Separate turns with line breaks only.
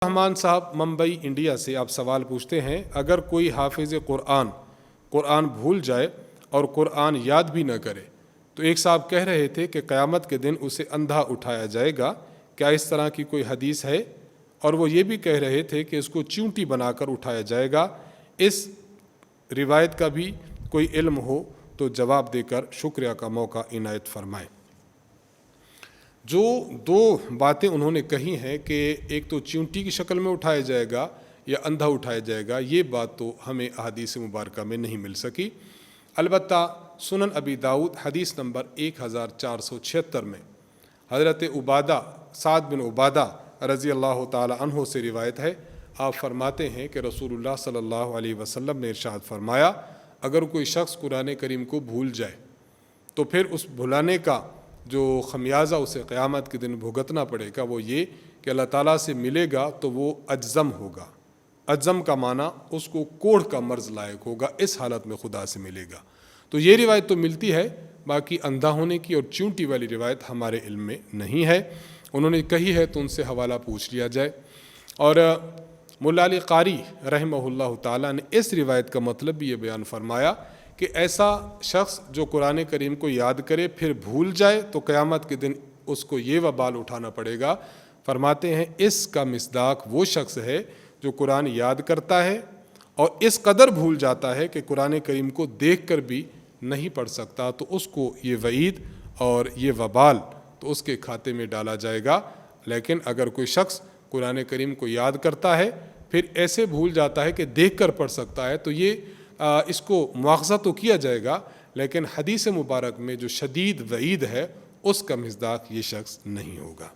رحمان صاحب ممبئی انڈیا سے آپ سوال پوچھتے ہیں، اگر کوئی حافظ قرآن بھول جائے اور قرآن یاد بھی نہ کرے تو ایک صاحب کہہ رہے تھے کہ قیامت کے دن اسے اندھا اٹھایا جائے گا، کیا اس طرح کی کوئی حدیث ہے؟ اور وہ یہ بھی کہہ رہے تھے کہ اس کو چیونٹی بنا کر اٹھایا جائے گا، اس روایت کا بھی کوئی علم ہو تو جواب دے کر شکریہ کا موقع عنایت فرمائیں۔ جو دو باتیں انہوں نے کہی ہیں کہ ایک تو چیونٹی کی شکل میں اٹھایا جائے گا یا اندھا اٹھایا جائے گا، یہ بات تو ہمیں احادیث مبارکہ میں نہیں مل سکی۔ البتہ سنن ابی داؤد حدیث نمبر 1476 میں حضرت سعد بن عبادہ رضی اللہ تعالی عنہ سے روایت ہے، آپ فرماتے ہیں کہ رسول اللہ صلی اللہ علیہ وسلم نے ارشاد فرمایا، اگر کوئی شخص قرآن کریم کو بھول جائے تو پھر اس بھلانے کا جو خمیازہ اسے قیامت کے دن بھگتنا پڑے گا وہ یہ کہ اللہ تعالیٰ سے ملے گا تو وہ اجزم ہوگا۔ اجزم کا معنی اس کو کوڑھ کا مرض لائق ہوگا، اس حالت میں خدا سے ملے گا۔ تو یہ روایت تو ملتی ہے، باقی اندھا ہونے کی اور چیونٹی والی روایت ہمارے علم میں نہیں ہے۔ انہوں نے کہی ہے تو ان سے حوالہ پوچھ لیا جائے۔ اور مولا علی قاری رحمہ اللہ تعالیٰ نے اس روایت کا مطلب بھی یہ بیان فرمایا کہ ایسا شخص جو قرآن کریم کو یاد کرے پھر بھول جائے تو قیامت کے دن اس کو یہ وبال اٹھانا پڑے گا۔ فرماتے ہیں اس کا مصداق وہ شخص ہے جو قرآن یاد کرتا ہے اور اس قدر بھول جاتا ہے کہ قرآن کریم کو دیکھ کر بھی نہیں پڑھ سکتا، تو اس کو یہ وعید اور یہ وبال تو اس کے کھاتے میں ڈالا جائے گا۔ لیکن اگر کوئی شخص قرآن کریم کو یاد کرتا ہے پھر ایسے بھول جاتا ہے کہ دیکھ کر پڑھ سکتا ہے تو یہ اس کو مواخذہ تو کیا جائے گا، لیکن حدیث مبارک میں جو شدید وعید ہے اس کا مصداق یہ شخص نہیں ہوگا۔